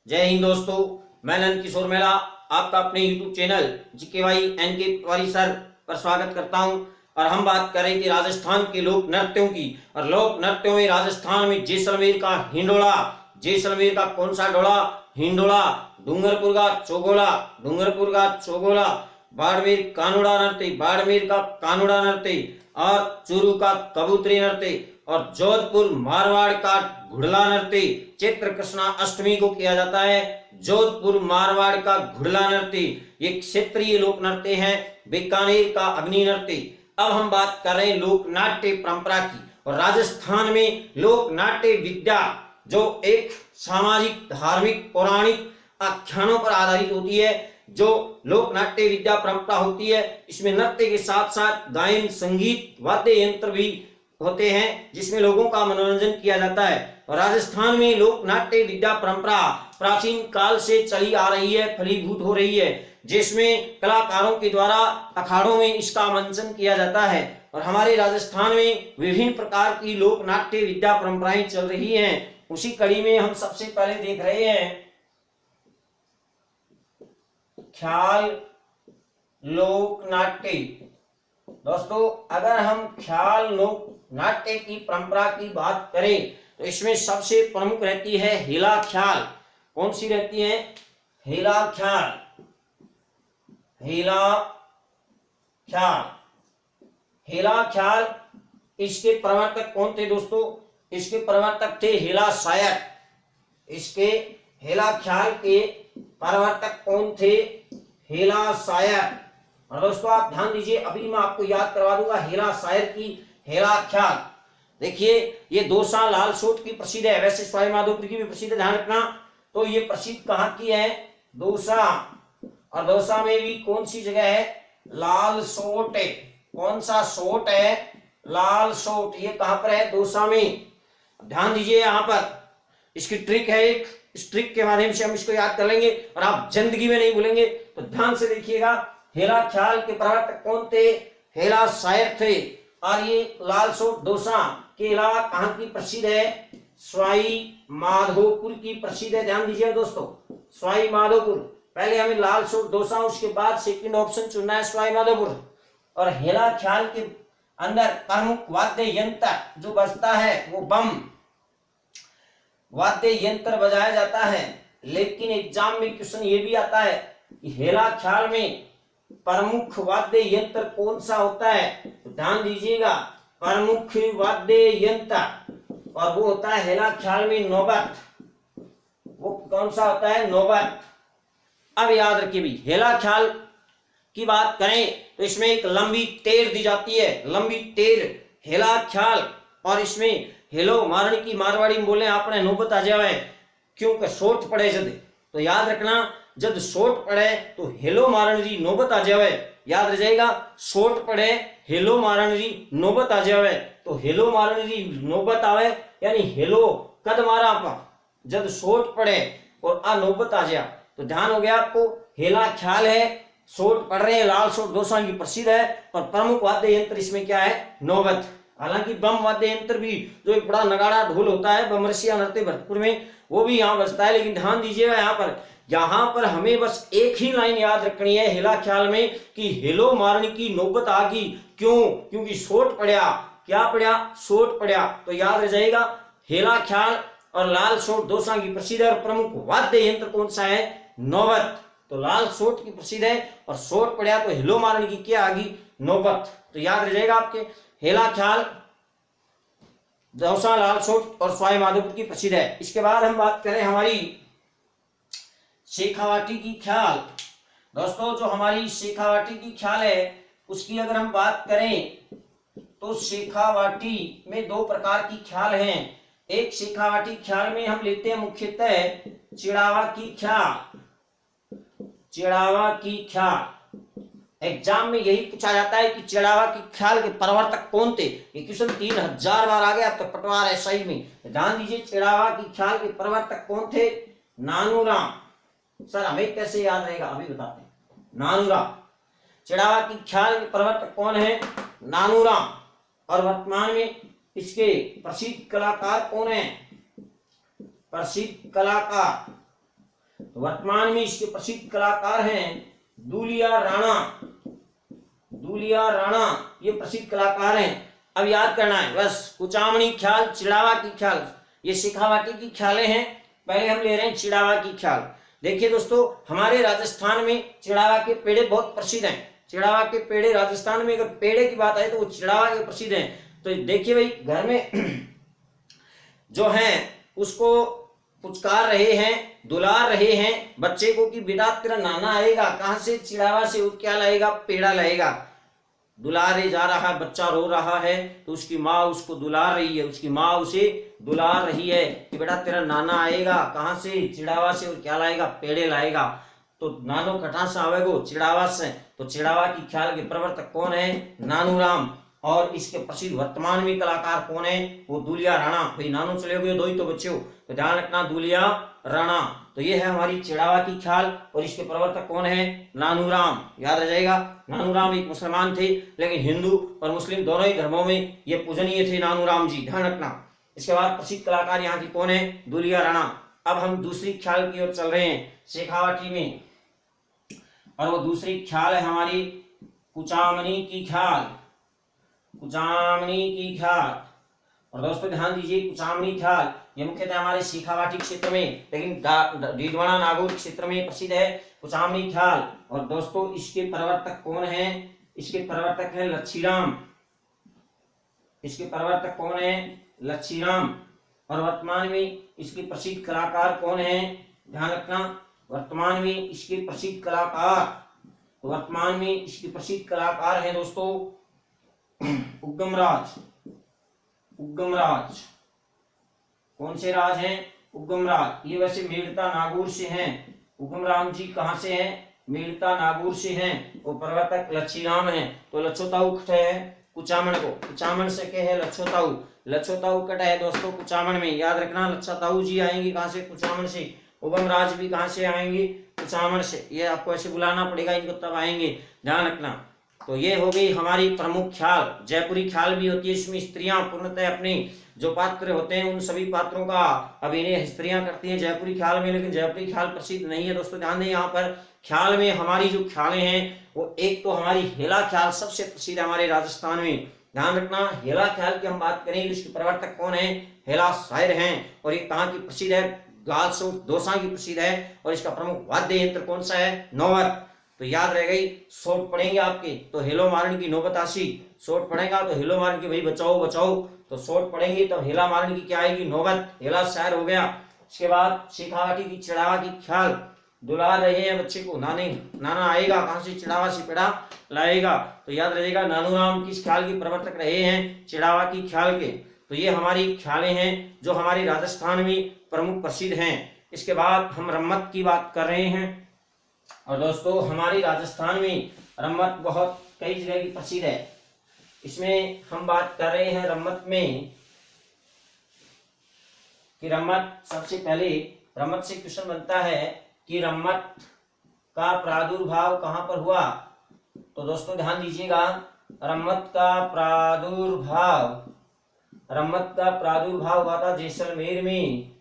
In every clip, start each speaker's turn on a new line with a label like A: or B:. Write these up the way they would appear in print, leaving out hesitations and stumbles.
A: जय हिंद दोस्तों, मैं नंद किशोर मेला आपका अपने YouTube चैनल GKY NK पटवारी सर पर स्वागत करता हूं। और हम बात कर रहे थे राजस्थान के लोक नृत्यों की। और लोक नृत्यों में राजस्थान में जैसलमेर का हिंडोला, जैसलमेर का कौन सा डोला? हिंडोला। डूंगरपुर का चौगोला, डूंगरपुर का चौगोला। बाड़मेर कानूड़ा नृत्य, बाड़मेर का कानूड़ा नृत्य। और चूरू का कबूतरी नृत्य। और जोधपुर मारवाड़ का घुड़ला नृत्य चैत्र कृष्णा अष्टमी को किया जाता है। जोधपुर मारवाड़ का घुड़ला नृत्य ये क्षेत्रीय लोक नृत्य है। बीकानेर का अग्नि नृत्य। अब हम बात कर रहे हैं लोक नाट्य परंपरा की। और राजस्थान में लोक नाट्य विद्या जो एक सामाजिक, धार्मिक, पौराणिक आख्यानों पर आधारित होती है। जो लोक नाट्य विद्या परंपरा होती है, इसमें नृत्य के साथ साथ गायन, संगीत, वाद्य यंत्र भी होते हैं जिसमें लोगों का मनोरंजन किया जाता है। और राजस्थान में लोक नाट्य विद्या परंपरा प्राचीन काल से चली आ रही है, फलीभूत हो रही है, जिसमें कलाकारों के द्वारा अखाड़ों में इसका मंचन किया जाता है। और हमारे राजस्थान में विभिन्न प्रकार की लोक नाट्य विद्या परंपराएं चल रही हैं। उसी कड़ी में हम सबसे पहले देख रहे हैं ख्याल लोक नाट्य। दोस्तों, अगर हम ख्याल लोक नाट्य की परंपरा की बात करें तो इसमें सबसे प्रमुख रहती है हेला ख्याल। कौन सी रहती है? हेला ख्याल। हेला ख्याल, हेला ख्याल। इसके प्रवर्तक कौन थे दोस्तों? इसके प्रवर्तक थे हेला शायर। इसके हेला ख्याल के प्रवर्तक कौन थे? हेला शायर। और दोस्तों आप ध्यान दीजिए, अभी मैं आपको याद करवा दूंगा हेला शायर की हेला ख्याल। देखिए, ये दौसा लाल सोट की प्रसिद्ध है, वैसे सवाई माधोपुर की भी प्रसिद्ध है, ध्यान रखना। तो ये प्रसिद्ध कहाँ की है? दौसा। और दौसा में भी कौन सी जगह है? लाल सोट है। कौन सा सोट है? लाल सोट। ये कहां पर है? दौसा में। ध्यान दीजिए, यहां पर इसकी ट्रिक है एक, इस ट्रिक के माध्यम से हम इसको याद कर लेंगे और आप जिंदगी में नहीं भूलेंगे। तो ध्यान से देखिएगा, हेला ख्याल के प्रवर्तक कौन थे? हेला शायर थे। और ये लाल सोट दौसा के अलावा कहां की प्रसिद्ध है? सवाई माधोपुर की प्रसिद्ध है। ध्यान दीजिए दोस्तों, सवाई माधोपुर। पहले हमें लाल सोट दौसा, उसके बाद सेकंड ऑप्शन चुनना है सवाई माधोपुर। और हेला ख्याल के अंदर प्रमुख वाद्य यंत्र जो बजता है वो बम वाद्य यंत्र बजाया जाता है। लेकिन एग्जाम में क्वेश्चन ये भी आता है कि हेला ख्याल में प्रमुख वाद्य यंत्र कौन सा होता है? तो ध्यान दीजिएगा, प्रमुख वाद्य यंत्र, और वो होता है हेला ख्याल में नौबत। वो कौन सा होता है? नौबत। अब याद रखिए भी, हेला ख्याल की बात करें तो इसमें एक लंबी टेर दी जाती है, लंबी टेर हेला ख्याल। और इसमें हेलो मारणी की मारवाड़ी में बोले आपने नौबत आ जावे, क्योंकि सोट पड़े जद। तो याद रखना, जब सोट पड़े तो हेलो मारण जी नौबत आ जावे। याद रह जाएगा, सोट पड़े हेलो मारण जी नौबत आ जावे। तो हेलो मारण जी नौबत आवे यानी हेलो कद मारा आपा, जब सोट पड़े और आ नौबत आ जाए। तो ध्यान हो गया आपको, हेला ख्याल है, सोट पड़ रहे हैं, लाल सोट दौसा की प्रसिद्ध है। और प्रमुख वाद्य यंत्र इसमें क्या है? नौबत। हालांकि बम वाद्य यंत्र भी, जो एक बड़ा नगाड़ा ढोल होता है बमरसिया नृत्य भरतपुर में, वो भी यहाँ बजता है। लेकिन ध्यान दीजिएगा, यहाँ पर हमें बस एक ही लाइन याद रखनी है हेला ख्याल में कि हेलो मारणी की नौबत आ गई। क्यों? क्योंकि सोट पड़ा। क्या पड़ा? सोट पड़ा। तो याद रह जाएगा, हेला ख्याल और लाल सोट दौसा की प्रसिद्ध है। और प्रमुख वाद्य यंत्र कौन सा है? नौबत। तो लाल सोट की प्रसिद्ध है और सोट पड़ा तो हेलो मारणी की क्या आ गई? नौबत। तो याद रह जाएगा आपके, हेला ख्याल, दौसा, लाल सोट और सवाई माधोपुर की प्रसिद्ध है। इसके बाद हम बात करें हमारी शेखावाटी की ख्याल। दोस्तों, जो हमारी शेखावाटी की ख्याल है उसकी अगर हम बात करें तो शेखावाटी में दो प्रकार की ख्याल हैं। एक शेखावाटी ख्याल में हम लेते हैं मुख्यतः चिड़ावा की ख्याल। चिड़ावा की ख्याल एग्जाम में यही पूछा जाता है कि चिड़ावा की ख्याल के प्रवर्तक कौन थे। ये क्वेश्चन 3000 बार आ गया अब तक पटवार एसआई में। ध्यान दीजिए, चिड़ावा की ख्याल के प्रवर्तक कौन थे? नानूराम। सर हमें कैसे याद रहेगा, अभी बताते हैं। नानूराम। चिड़ावा की ख्याल के प्रवर्तक कौन है? नानूराम। और वर्तमान में इसके प्रसिद्ध कलाकार कौन है? प्रसिद्ध कलाकार वर्तमान में इसके प्रसिद्ध कलाकार हैं दूलिया राणा। दूलिया राणा ये प्रसिद्ध कलाकार हैं। अब याद करना है बस, कुचामणी ख्याल, चिड़ावा की ख्याल, ये शेखावाटी की ख्यालें हैं। पहले हम ले रहे हैं चिड़ावा की ख्याल। देखिए दोस्तों, हमारे राजस्थान में चिड़ावा के पेड़े बहुत प्रसिद्ध हैं। चिड़ावा के पेड़े राजस्थान में अगर पेड़े की बात आए तो वो चिड़ावा के प्रसिद्ध हैं। तो देखिए भाई, घर में जो है उसको पुचकार रहे हैं, दुलार रहे हैं बच्चे को कि बेटा तेरा नाना आएगा, कहां से? चिड़ावा से। वो क्या लाएगा? पेड़ा लाएगा। दुलारे जा रहा है, बच्चा रो रहा है तो उसकी माँ उसको दुलार रही है, उसकी माँ उसे दुलार रही है कि बेटा तेरा नाना आएगा, कहां से? चिड़ावा से। और क्या लाएगा? पेड़े लाएगा। तो नानो कहाँ से आवेगो? चिड़ावा से। तो चिड़ावा की ख्याल के प्रवर्तक कौन है? नानूराम। और इसके प्रसिद्ध वर्तमान में कलाकार कौन है? वो दूलिया राणा। भाई नानू चले गए, दो ही तो बच्चे हो, तो ध्यान रखना दूलिया राणा। तो ये है हमारी चिड़ावा की ख्याल और इसके प्रवर्तक कौन है? नानूराम। याद रह जाएगा। नानूराम एक मुसलमान थे, लेकिन हिंदू और मुस्लिम दोनों ही धर्मों में ये पूजनीय थे नानूराम जी, ध्यान रखना। इसके बाद प्रसिद्ध कलाकार यहाँ की कौन है? दूलिया राणा। अब हम दूसरी ख्याल की ओर चल रहे हैं शेखावाटी में, और वो दूसरी ख्याल है हमारी कुचामनी की ख्याल। कुचामनी की ख्याल। और दोस्तों ध्यान दीजिए, कुचामनी ख्याल ये मुख्यतः हमारे शेखावाटी क्षेत्र में, लेकिन डीडवाना नागौर क्षेत्र में प्रसिद्ध है कुचामनी ख्याल। और दोस्तों इसके प्रवर्तक कौन है? इसके प्रवर्तक है लच्छीराम। इसके प्रवर्तक कौन है? लच्छीराम। और वर्तमान में इसके प्रसिद्ध कलाकार कौन है? ध्यान रखना, वर्तमान में इसके प्रसिद्ध कलाकार, तो वर्तमान में इसके प्रसिद्ध कलाकार हैं दोस्तों उग्गमराज। उग्गमराज कौन से राज हैं? उग्गमराज। ये वैसे मेड़ता नागौर से हैं। उग्गमराम जी कहां से हैं? मेड़ता नागौर से हैं। वो प्रवर्तक लच्छीराम हैं। तो लच्छोताऊ कट है कुचामन को, कुचामन से क्या है? लच्छोताऊ। लच्छोताऊ कट है दोस्तों कुचामन में, याद रखना। लच्छोताऊ जी आएंगे कहां से? कुचामन से। उग्गमराज भी कहां से आएंगे? कुचामन से। ये आपको ऐसे बुलाना पड़ेगा इनको, तब आएंगे, ध्यान रखना। तो ये हो गई हमारी प्रमुख ख्याल। जयपुरी ख्याल भी होती है, इसमें स्त्रियां पूर्णतः अपने जो पात्र होते हैं उन सभी पात्रों का अभिनय स्त्रियां करती हैं जयपुरी ख्याल में, लेकिन जयपुरी ख्याल प्रसिद्ध नहीं है दोस्तों, ध्यान दें। यहाँ पर ख्याल में हमारी जो ख्यालें हैं वो एक तो हमारी हेला ख्याल सबसे प्रसिद्ध है हमारे राजस्थान में, ध्यान रखना। हेला ख्याल की हम बात करेंगे, इसके प्रवर्तक कौन है? हेला शायर हैं। और ये कहाँ की प्रसिद्ध है? गालसूट दौसा की प्रसिद्ध है। और इसका प्रमुख वाद्य यंत्र कौन सा है? नौबत। तो याद रह गई। सोट पढ़ेंगे आपके तो हेलो मारण की नौबत आसी। सोट पढ़ेगा तो हेलो मारण की भाई बचाओ बचाओ, तो सोट पढ़ेंगे तब हेला मारण की क्या आएगी? नौबत। हेला शायर हो गया। इसके बाद शेखावाटी की चिड़ावा की ख्याल, दुलार रहे हैं बच्चे को, नाना आएगा कहां से? चिड़ावा से पेड़ा लाएगा। तो याद रहेगा नानूराम किस ख्याल के प्रवर्तक रहे हैं? चिड़ावा की ख्याल के। तो ये हमारी ख्यालें हैं जो हमारे राजस्थान में प्रमुख प्रसिद्ध हैं। इसके बाद हम रम्मत की बात कर रहे हैं। और दोस्तों हमारी राजस्थान में रम्मत बहुत कई जगह की प्रसिद्ध है। इसमें हम बात कर रहे हैं रम्मत में कि रम्मत, सबसे पहले रम्मत से क्वेश्चन बनता है कि रम्मत का प्रादुर्भाव कहां पर हुआ? तो दोस्तों ध्यान दीजिएगा, रम्मत का प्रादुर्भाव हुआ था जैसलमेर में।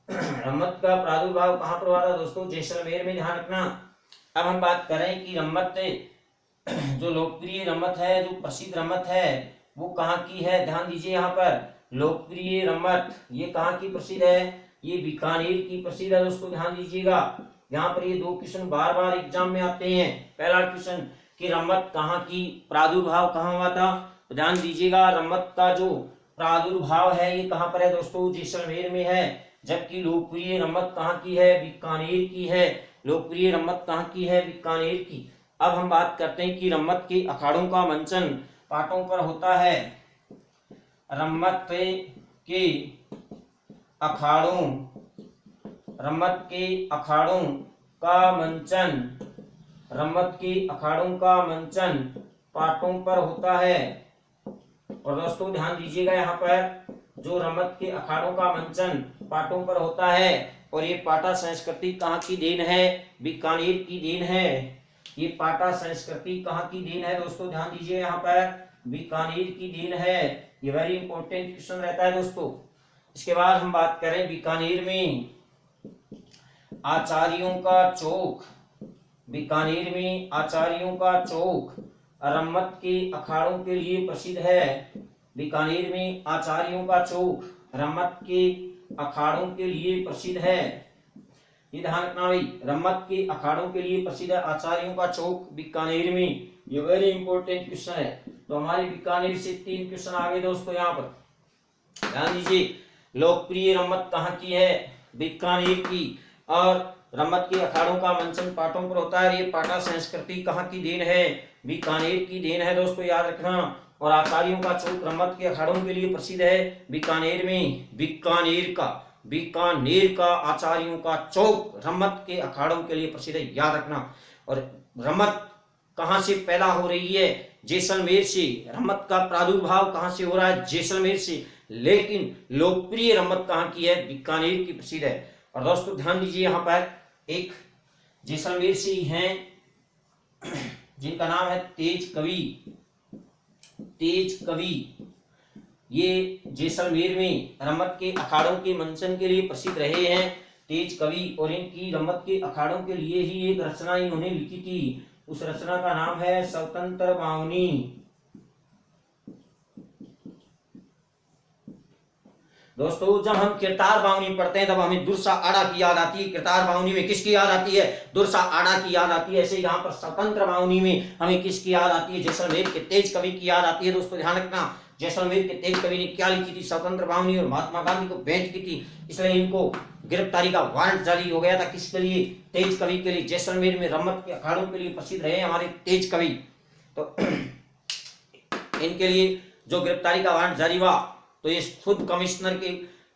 A: रम्मत का प्रादुर्भाव कहां पर हुआ था दोस्तों? जैसलमेर में, ध्यान रखना। अब हम बात करें कि रम्मत जो लोकप्रिय रम्मत है, जो प्रसिद्ध रम्मत है वो कहाँ की है? ध्यान दीजिए, यहाँ पर लोकप्रिय रम्मत ये कहाँ की प्रसिद्ध है? ये बीकानेर की प्रसिद्ध है दोस्तों, ध्यान दीजिएगा। यहाँ पर ये दो क्वेश्चन बार बार एग्जाम में आते हैं। पहला क्वेश्चन कि रम्मत कहाँ की, प्रादुर्भाव कहाँ हुआ था? तो ध्यान दीजिएगा, रम्मत का जो प्रादुर्भाव है ये कहाँ पर है दोस्तों? जैसलमेर में है। जबकि लोकप्रिय रम्मत कहाँ की है? बीकानेर की है। लोकप्रिय रम्मत कहाँ की है? बीकानेर की। अब हम बात करते हैं कि रम्मत के अखाड़ों का मंचन पाटों पर होता है। रम्मत के अखाड़ों का मंचन पाटों पर होता है। और दोस्तों ध्यान दीजिएगा, यहाँ पर जो रम्मत के अखाड़ों का मंचन पाटों पर होता है, और ये पाटा संस्कृति कहाँ की देन है? बीकानेर की देन है। ये पाटा संस्कृति कहाँ की देन है दोस्तों? ध्यान दीजिए, यहाँ पर बीकानेर की देन है। ये वेरी इंपॉर्टेंट क्वेश्चन रहता है दोस्तों। इसके बाद हम बात करें बीकानेर में आचार्यों का चौक। बीकानेर में आचार्यों का चौक रम्मत के अखाड़ों के लिए प्रसिद्ध है। बीकानेर में आचार्यों का चौक रम्मत के अखाड़ों के लिए प्रसिद्ध है। ये ध्यान रखना भाई, रम्मत के अखाड़ों के लिए प्रसिद्ध है आचार्यों का चौक बीकानेर में। ये वेरी इंपॉर्टेंट क्वेश्चन है। तो हमारे बीकानेर से 3 क्वेश्चन आ गए दोस्तों। यहाँ पर ध्यान दीजिए, लोकप्रिय रम्मत कहाँ की है? बीकानेर की। और रम्मत के अखाड़ों का मंचन पाटों पर होता है। ये पाटा संस्कृति कहाँ की देन है? बीकानेर की देन है दोस्तों, याद रखना। और आचार्यों का चौक रम्मत के अखाड़ों के लिए प्रसिद्ध है बीकानेर में। बीकानेर का आचार्यों का चौक रम्मत के अखाड़ों के लिए प्रसिद्ध है, याद रखना। और रम्मत कहां से पैदा हो रही है? जैसलमेर से। रम्मत का प्रादुर्भाव कहां से हो रहा है? जैसलमेर से। लेकिन लोकप्रिय रम्मत कहां की है? बीकानेर की प्रसिद्ध है। और दोस्तों ध्यान दीजिए, यहाँ पर एक जैसलमेर से ही हैं जिनका नाम है तेज कवि। ये जैसलमेर में रम्मत के अखाड़ों के मंचन के लिए प्रसिद्ध रहे हैं तेज कवि। और इनकी रम्मत के अखाड़ों के लिए ही एक रचना इन्होंने लिखी थी। उस रचना का नाम है स्वतंत्र बावनी। दोस्तों जब हम किरतार बावनी पढ़ते हैं तब हमें दुर्सा आड़ा की याद आती है। किरतार बावनी में किसकी याद आती है? दुर्सा आड़ा की याद आती है। ऐसे यहाँ पर स्वतंत्र बावनी में हमें किसकी याद आती है? जैसलमेर के तेज कवि की याद आती है। दोस्तों ध्यान रखना, जैसलमेर के तेज कवि ने क्या लिखी थी? स्वतंत्र बावनी। और महात्मा गांधी को भेंट की थी, इसलिए इनको गिरफ्तारी का वारंट जारी हो गया था। किसके लिए? तेज कवि के लिए। जैसलमेर में रम्मत के अखाड़ों के लिए प्रसिद्ध रहे हमारे तेज कवि। तो इनके लिए जो गिरफ्तारी का वारंट जारी हुआ तो ये खुद कमिश्नर के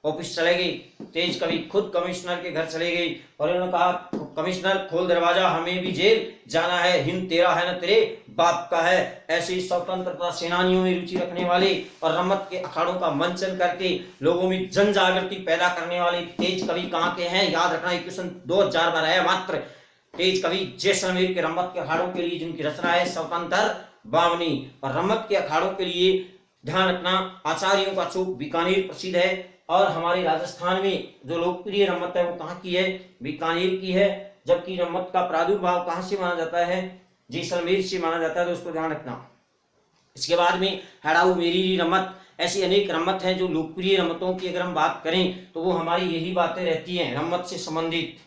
A: ऑफिस चले गई। तेज कवि खुद कमिश्नर के घर चले गई और इन्होंने कहा, कमिश्नर खोल दरवाजा, हमें भी जेल जाना है। हिंद तेरा है न तेरे बाप का है। ऐसे स्वतंत्रता सेनानियों में रुचि रखने वाले और रम्मत के अखाड़ों का मंचन करके लोगों में जन जागृति पैदा करने वाले तेज कवि कहाँ के हैं? याद रखना, एक क्वेश्चन 2000 बार आया मात्र। तेज कवि जैसलमेर के रम्मत के अखाड़ों के लिए जिनकी रचना है स्वतंत्र बावनी। और रम्मत के अखाड़ों के लिए ध्यान रखना, आचार्यों का चौक बीकानेर प्रसिद्ध है। और हमारे राजस्थान में जो लोकप्रिय रम्मत है वो कहाँ की है? बीकानेर की है। जबकि रम्मत का प्रादुर्भाव कहाँ से माना जाता है? जैसलमेर से माना जाता है। दोस्तों ध्यान रखना। इसके बाद में हड़ाऊ मेरी रम्मत, ऐसी अनेक रम्मत हैं जो लोकप्रिय रम्मतों की अगर हम बात करें तो वो हमारी यही बातें रहती हैं रम्मत से संबंधित।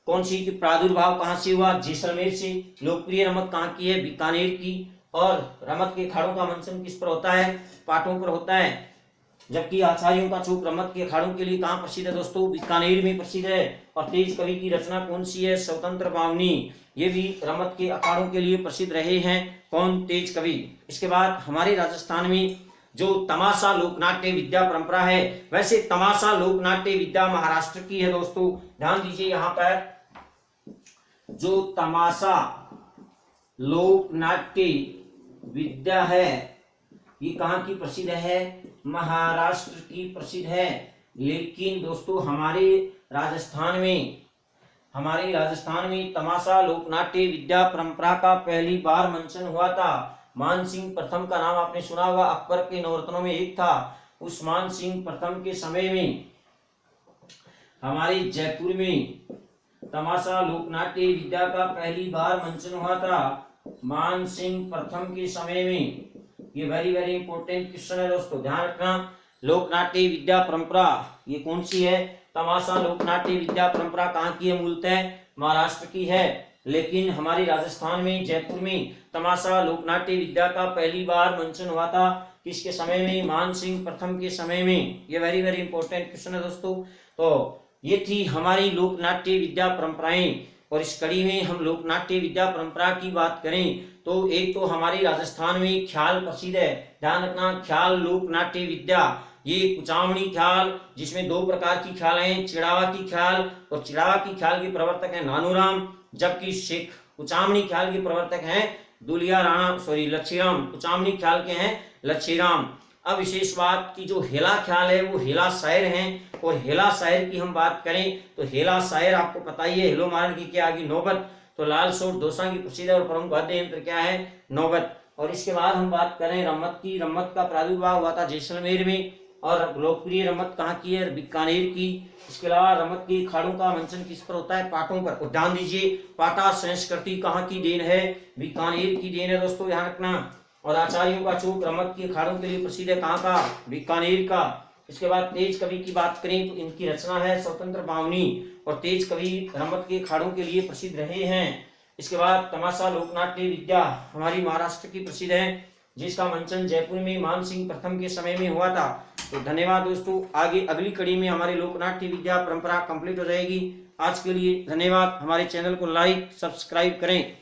A: कौन सी? कि प्रादुर्भाव कहाँ से हुआ? जैसलमेर से। लोकप्रिय रम्मत कहाँ की है? बीकानेर की। और रम्मत के अखाड़ों का मंचन किस पर होता है? पाटों पर होता है। जबकि आचार्यों का चौक रम्मत के अखाड़ों के लिए कहाँ प्रसिद्ध है? दोस्तों बीकानेर में प्रसिद्ध है। और तेज कवि की रचना कौन सी है? स्वतंत्र बावनी। ये भी रम्मत के अखाड़ों के लिए प्रसिद्ध रहे हैं। कौन? तेज कवि। इसके बाद हमारे राजस्थान में जो तमाशा लोकनाट्य विद्या परंपरा है, वैसे तमाशा लोकनाट्य विद्या महाराष्ट्र की है। दोस्तों ध्यान दीजिए, यहाँ पर जो तमाशा लोकनाट्य विद्या है ये कहाँ की प्रसिद्ध है? महाराष्ट्र की प्रसिद्ध है। लेकिन दोस्तों हमारे राजस्थान में तमाशा लोकनाट्य विद्या परंपरा का पहली बार मंचन हुआ था। मान सिंह प्रथम का नाम आपने सुना होगा, अकबर के नवरत्नों में एक था। उस मान सिंह प्रथम के समय में हमारे जयपुर में तमाशा लोकनाट्य विद्या का पहली बार मंचन हुआ था। मान सिंह प्रथम के समय में। ये वेरी वेरी इंपॉर्टेंट क्वेश्चन है दोस्तों, ध्यान रखना। लोकनाट्य विद्या परंपरा ये कौन सी है? तमाशा लोकनाट्य विद्या परंपरा कहाँ की है? मूलतः महाराष्ट्र की है। लेकिन हमारे राजस्थान में जयपुर में तमाशा लोकनाट्य विद्या का पहली बार मंचन हुआ था। किसके समय में? मान सिंह प्रथम के समय में। ये वेरी वेरी इंपॉर्टेंट क्वेश्चन है दोस्तों। तो ये थी हमारी लोकनाट्य विद्या परंपराएं। और इस कड़ी में हम लोकनाट्य विद्या परंपरा की बात करें तो एक तो हमारे राजस्थान में ख्याल प्रसिद्ध है। ध्यान रखना, ख्याल लोकनाट्य विद्या। ये कुचामणी ख्याल, जिसमें 2 प्रकार की ख्याल हैं, चिड़ावा की ख्याल। और चिड़ावा की ख्याल के प्रवर्तक हैं नानूराम, जबकि शेख कुचामणी ख्याल के प्रवर्तक हैं लच्छीराम। कुचामणी ख्याल के हैं लच्छीराम। अब विशेष बात की जो हेला ख्याल है वो हेला शायर हैं। और हेला शायर की हम बात करें तो हेला शायर आपको पता ही है, हेलो मारण की क्या आगे नौबत। तो लाल सोट दोसा की प्रसिद्ध और प्रमुख वाद्य यंत्र क्या है? नौबत। और इसके बाद हम बात करें रम्मत की। रम्मत का प्रादुर्भाव हुआ था जैसलमेर में। और लोकप्रिय रमत कहाँ की है? बीकानेर की। इसके अलावा रमत के अखाड़ों का मंचन किस पर होता है? पाटों पर। और ध्यान दीजिए, पाटा संस्कृति कहाँ की देन है? बीकानेर की देन है दोस्तों, ध्यान रखना। और आचार्यों का चौक रमत के अखाड़ों के लिए प्रसिद्ध है, कहाँ का? बीकानेर का। इसके बाद तेज कवि की बात करें तो इनकी रचना है स्वतंत्र बावनी, और तेज कवि रमत के अखाड़ों के लिए प्रसिद्ध रहे हैं। इसके बाद तमाशा लोक नाट्य विद्या हमारी महाराष्ट्र की प्रसिद्ध है, जिसका मंचन जयपुर में मान सिंह प्रथम के समय में हुआ था। तो धन्यवाद दोस्तों, आगे अगली कड़ी में हमारे लोक नाट्य विद्या परंपरा कंप्लीट हो जाएगी। आज के लिए धन्यवाद। हमारे चैनल को लाइक सब्सक्राइब करें।